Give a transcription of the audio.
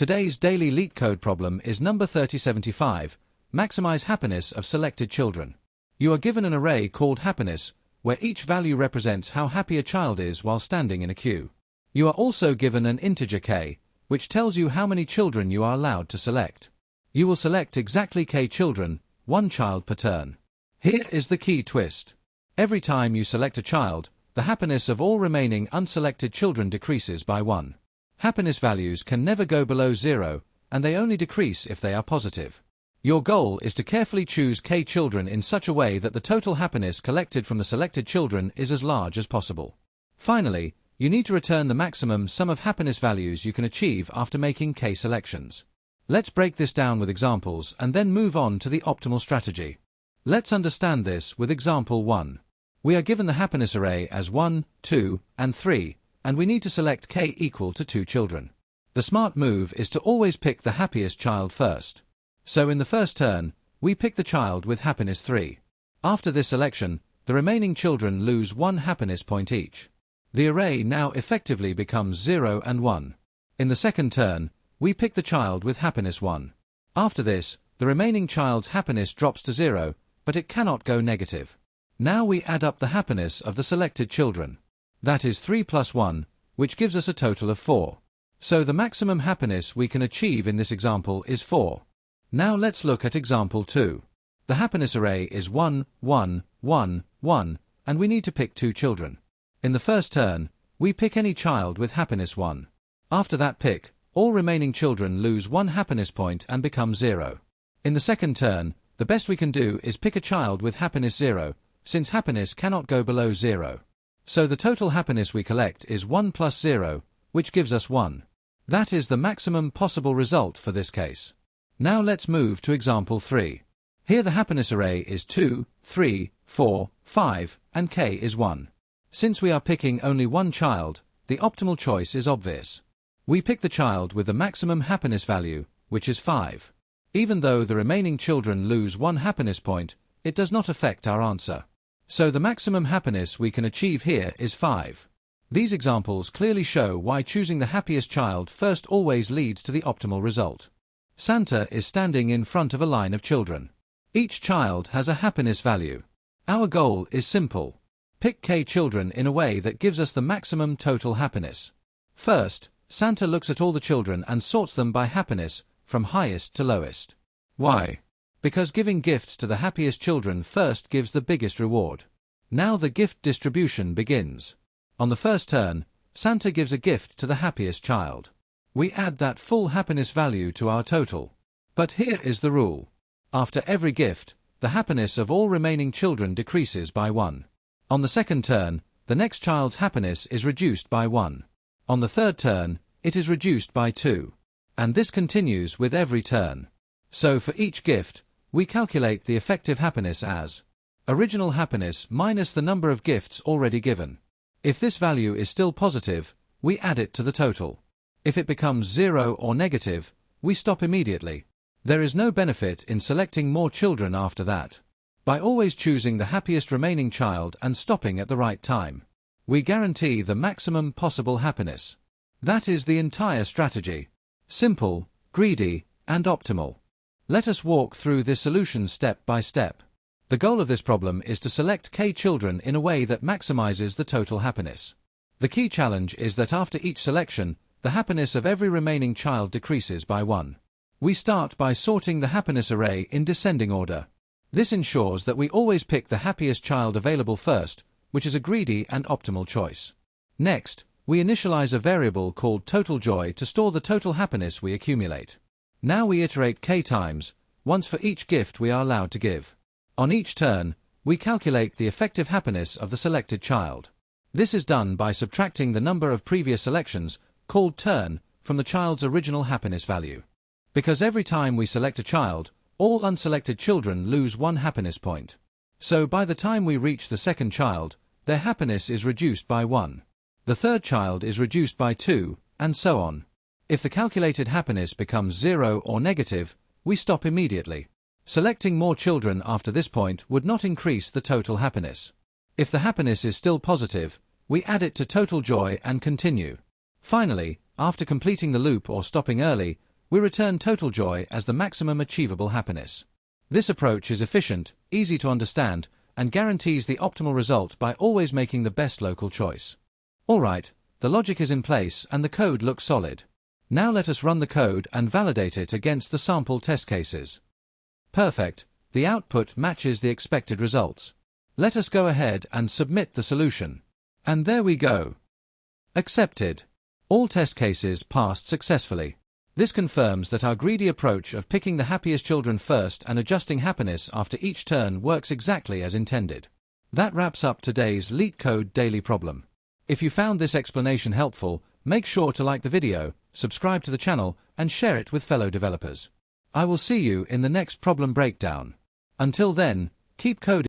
Today's daily LeetCode problem is number 3075, maximize happiness of selected children. You are given an array called happiness, where each value represents how happy a child is while standing in a queue. You are also given an integer k, which tells you how many children you are allowed to select. You will select exactly k children, one child per turn. Here is the key twist. Every time you select a child, the happiness of all remaining unselected children decreases by 1. Happiness values can never go below 0, and they only decrease if they are positive. Your goal is to carefully choose k children in such a way that the total happiness collected from the selected children is as large as possible. Finally, you need to return the maximum sum of happiness values you can achieve after making k selections. Let's break this down with examples and then move on to the optimal strategy. Let's understand this with example 1. We are given the happiness array as 1, 2, and 3, and we need to select k equal to 2 children. The smart move is to always pick the happiest child first. So in the first turn, we pick the child with happiness 3. After this selection, the remaining children lose 1 happiness point each. The array now effectively becomes 0 and 1. In the second turn, we pick the child with happiness 1. After this, the remaining child's happiness drops to 0, but it cannot go negative. Now we add up the happiness of the selected children. That is 3 plus 1, which gives us a total of 4. So the maximum happiness we can achieve in this example is 4. Now let's look at example 2. The happiness array is 1, 1, 1, 1, and we need to pick 2 children. In the first turn, we pick any child with happiness 1. After that pick, all remaining children lose 1 happiness point and become 0. In the second turn, the best we can do is pick a child with happiness 0, since happiness cannot go below 0. So the total happiness we collect is 1 plus 0, which gives us 1. That is the maximum possible result for this case. Now let's move to example 3. Here the happiness array is 2, 3, 4, 5, and k is 1. Since we are picking only one child, the optimal choice is obvious. We pick the child with the maximum happiness value, which is 5. Even though the remaining children lose 1 happiness point, it does not affect our answer. So the maximum happiness we can achieve here is 5. These examples clearly show why choosing the happiest child first always leads to the optimal result. Santa is standing in front of a line of children. Each child has a happiness value. Our goal is simple. Pick k children in a way that gives us the maximum total happiness. First, Santa looks at all the children and sorts them by happiness, from highest to lowest. Why? Because giving gifts to the happiest children first gives the biggest reward. Now the gift distribution begins. On the first turn, Santa gives a gift to the happiest child. We add that full happiness value to our total. But here is the rule. After every gift, the happiness of all remaining children decreases by 1. On the second turn, the next child's happiness is reduced by 1. On the third turn, it is reduced by 2. And this continues with every turn. So for each gift, we calculate the effective happiness as original happiness minus the number of gifts already given. If this value is still positive, we add it to the total. If it becomes 0 or negative, we stop immediately. There is no benefit in selecting more children after that. By always choosing the happiest remaining child and stopping at the right time, we guarantee the maximum possible happiness. That is the entire strategy. Simple, greedy, and optimal. Let us walk through this solution step by step. The goal of this problem is to select k children in a way that maximizes the total happiness. The key challenge is that after each selection, the happiness of every remaining child decreases by 1. We start by sorting the happiness array in descending order. This ensures that we always pick the happiest child available first, which is a greedy and optimal choice. Next, we initialize a variable called total joy to store the total happiness we accumulate. Now we iterate k times, once for each gift we are allowed to give. On each turn, we calculate the effective happiness of the selected child. This is done by subtracting the number of previous selections, called turn, from the child's original happiness value. Because every time we select a child, all unselected children lose 1 happiness point. So by the time we reach the second child, their happiness is reduced by 1. The third child is reduced by 2, and so on. If the calculated happiness becomes 0 or negative, we stop immediately. Selecting more children after this point would not increase the total happiness. If the happiness is still positive, we add it to total joy and continue. Finally, after completing the loop or stopping early, We return total joy as the maximum achievable happiness. This approach is efficient, easy to understand, and guarantees the optimal result by always making the best local choice. Alright, the logic is in place and the code looks solid. Now let us run the code and validate it against the sample test cases. Perfect, the output matches the expected results. Let us go ahead and submit the solution. And there we go. Accepted. All test cases passed successfully. This confirms that our greedy approach of picking the happiest children first and adjusting happiness after each turn works exactly as intended. That wraps up today's LeetCode daily problem. If you found this explanation helpful, make sure to like the video, subscribe to the channel, and share it with fellow developers. I will see you in the next problem breakdown. Until then, keep coding.